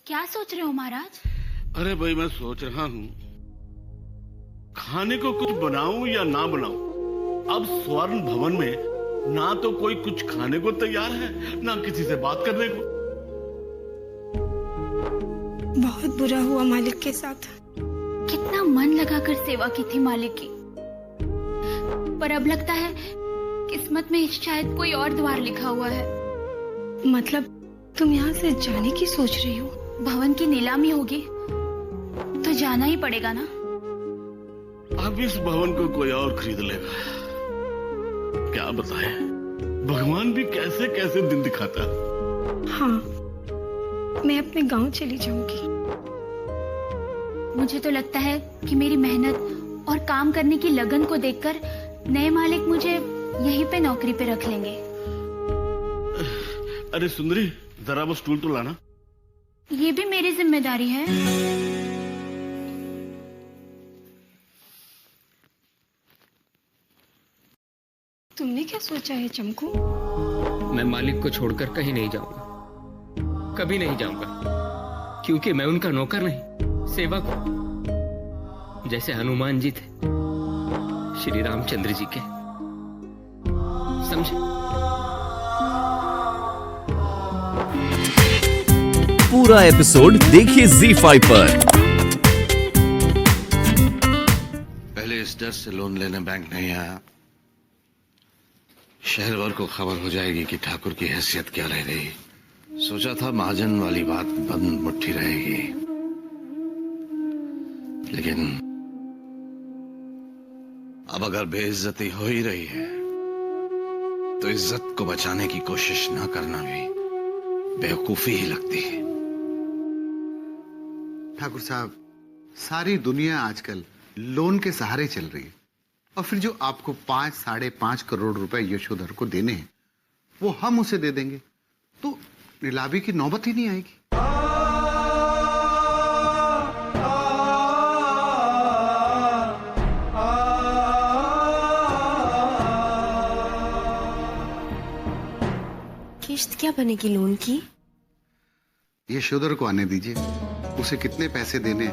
क्या सोच रहे हो महाराज? अरे भाई, मैं सोच रहा हूँ खाने को कुछ बनाऊं या ना बनाऊं। अब स्वर्ण भवन में ना तो कोई कुछ खाने को तैयार है, ना किसी से बात करने को। बहुत बुरा हुआ मालिक के साथ। कितना मन लगाकर सेवा की थी मालिक की, पर अब लगता है किस्मत में शायद कोई और द्वार लिखा हुआ है। मतलब तुम यहाँ से जाने की सोच रही हो? भवन की नीलामी होगी तो जाना ही पड़ेगा ना। अब इस भवन को कोई और खरीद लेगा। क्या बताए, भगवान भी कैसे कैसे दिन दिखाता है। हाँ, मैं अपने गांव चली जाऊंगी। मुझे तो लगता है कि मेरी मेहनत और काम करने की लगन को देखकर नए मालिक मुझे यहीं पे नौकरी पे रख लेंगे। अरे सुंदरी, जरा वो स्टूल तो लाना। ये भी मेरी जिम्मेदारी है। तुमने क्या सोचा है चमकू? मैं मालिक को छोड़कर कहीं नहीं जाऊंगा, कभी नहीं जाऊंगा, क्योंकि मैं उनका नौकर नहीं, सेवक हूं। जैसे हनुमान जी थे श्री रामचंद्र जी के, समझे? पूरा एपिसोड देखिए ZEE5 पर। पहले इस डर से लोन लेने बैंक नहीं आया, शहर भर को खबर हो जाएगी कि ठाकुर की हैसियत क्या रह गई। सोचा था महाजन वाली बात बंद मुट्ठी रहेगी, लेकिन अब अगर बेइज्जती हो ही रही है तो इज्जत को बचाने की कोशिश ना करना भी बेवकूफी ही लगती है। ठाकुर साहब, सारी दुनिया आजकल लोन के सहारे चल रही है, और फिर जो आपको 5-5.5 करोड़ रुपए यशोधर को देने हैं वो हम उसे दे देंगे तो नीलामी की नौबत ही नहीं आएगी। किश्त क्या बनेगी लोन की? यशोधर को आने दीजिए, उसे कितने पैसे देने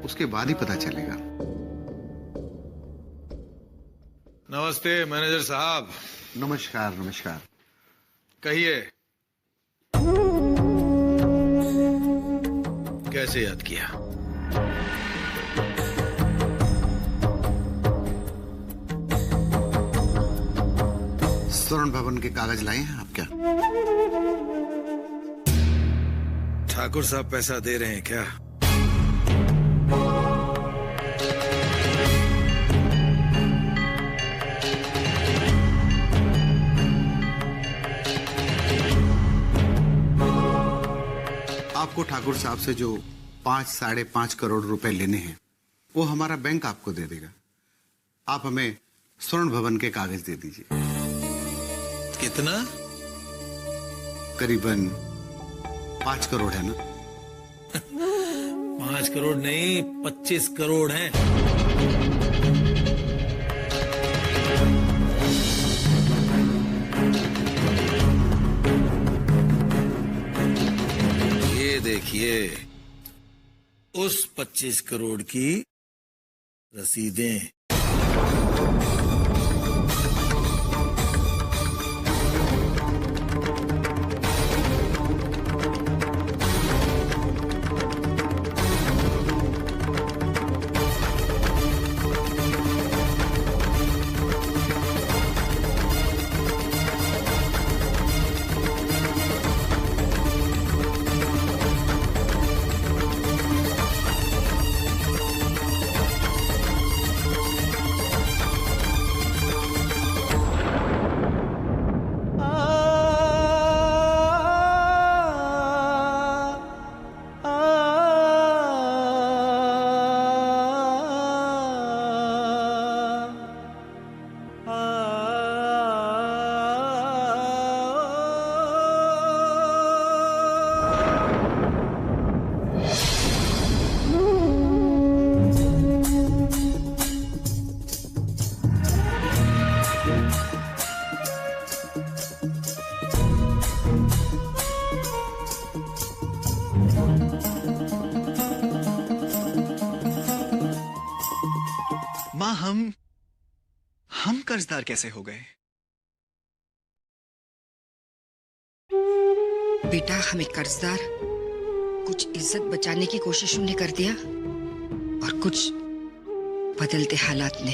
उसके बाद ही पता चलेगा। नमस्ते मैनेजर साहब। नमस्कार नमस्कार। कहिए, कैसे याद किया? स्वर्ण भवन के कागज लाए हैं आप क्या? ठाकुर साहब पैसा दे रहे हैं क्या? आपको ठाकुर साहब से जो 5-5.5 करोड़ रुपए लेने हैं वो हमारा बैंक आपको दे देगा। आप हमें स्वर्ण भवन के कागज दे दीजिए। कितना? करीबन 5 करोड़ है ना? 5 करोड़ नहीं, 25 करोड़ हैं। ये देखिए, उस 25 करोड़ की रसीदें। हम कर्जदार कैसे हो गए? बेटा, हमें कर्जदार कुछ इज्जत बचाने की कोशिश उन्हें कर दिया और कुछ बदलते हालात ने।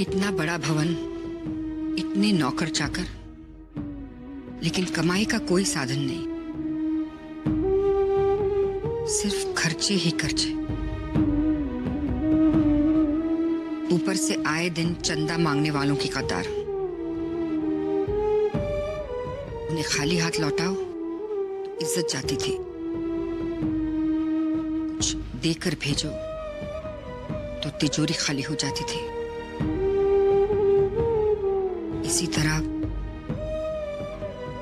इतना बड़ा भवन, इतने नौकर चाकर, लेकिन कमाई का कोई साधन नहीं, सिर्फ खर्चे ही खर्चे। ऊपर से आए दिन चंदा मांगने वालों की कतार। उन्हें खाली हाथ लौटाओ तो इज्जत जाती थी, कुछ देकर भेजो तो तिजोरी खाली हो जाती थी।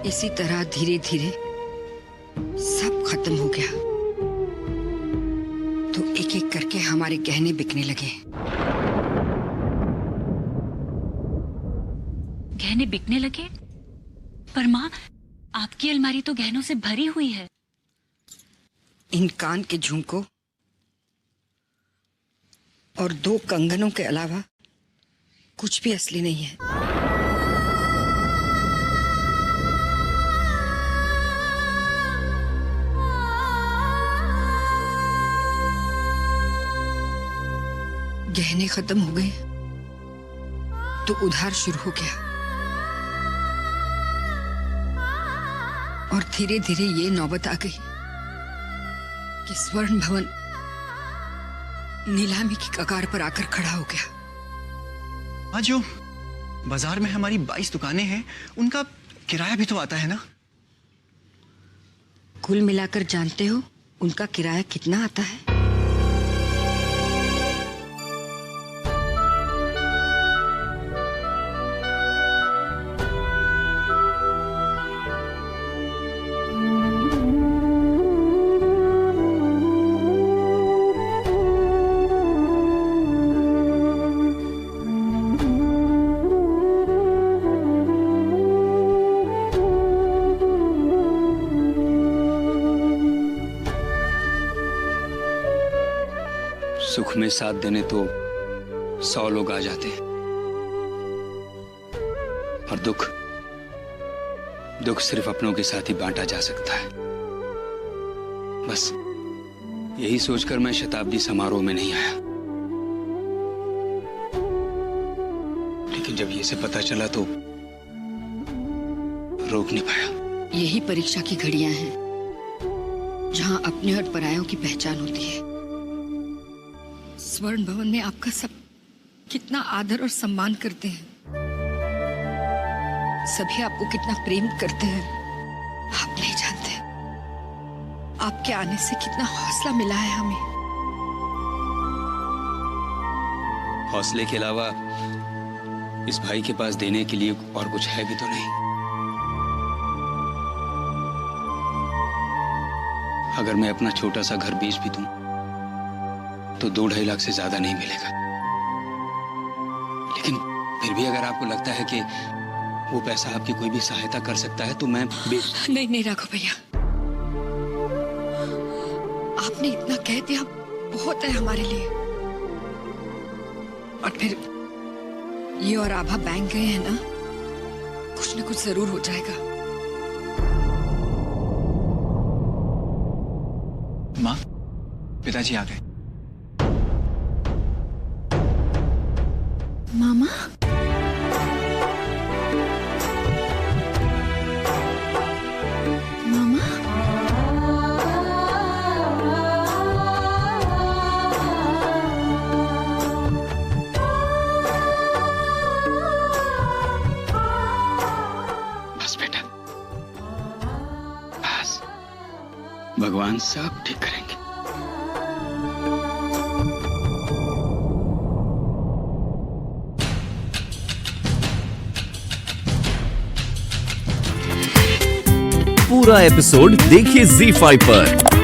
इसी तरह धीरे धीरे सब खत्म हो गया तो एक एक करके हमारे गहने बिकने लगे। गहने बिकने लगे? पर माँ, आपकी अलमारी तो गहनों से भरी हुई है। इन कान के झुमकों और 2 कंगनों के अलावा कुछ भी असली नहीं है। गहने खत्म हो गए तो उधार शुरू हो गया और धीरे धीरे ये नौबत आ गई कि स्वर्ण भवन नीलामी की कगार पर आकर खड़ा हो गया। आज जो बाजार में हमारी 22 दुकानें हैं, उनका किराया भी तो आता है ना? कुल मिलाकर जानते हो उनका किराया कितना आता है? सुख में साथ देने तो 100 लोग आ जाते हैं, और दुख सिर्फ अपनों के साथ ही बांटा जा सकता है। बस यही सोचकर मैं शताब्दी समारोह में नहीं आया, लेकिन जब ये से पता चला तो रोक नहीं पाया। यही परीक्षा की घड़ियां हैं जहां अपने और परायों की पहचान होती है। स्वर्ण भवन में आपका सब कितना आदर और सम्मान करते हैं, सभी आपको कितना प्रेम करते हैं, आप नहीं जानते। आपके आने से कितना हौसला मिला है हमें। हौसले के अलावा इस भाई के पास देने के लिए और कुछ है भी तो नहीं। अगर मैं अपना छोटा सा घर बेच भी दूं तो 2-2.5 लाख से ज्यादा नहीं मिलेगा। लेकिन फिर भी अगर आपको लगता है कि वो पैसा आपकी कोई भी सहायता कर सकता है तो मैं नहीं राघव भैया, आपने इतना कह दिया बहुत है हमारे लिए। और फिर ये और आभा बैंक गए हैं ना, कुछ न कुछ जरूर हो जाएगा। माँ, पिताजी आ गए। मामा, मामा, बस बेटा, बस भगवान सब ठीक करेंगे। पूरा एपिसोड देखिए ZEE5 पर।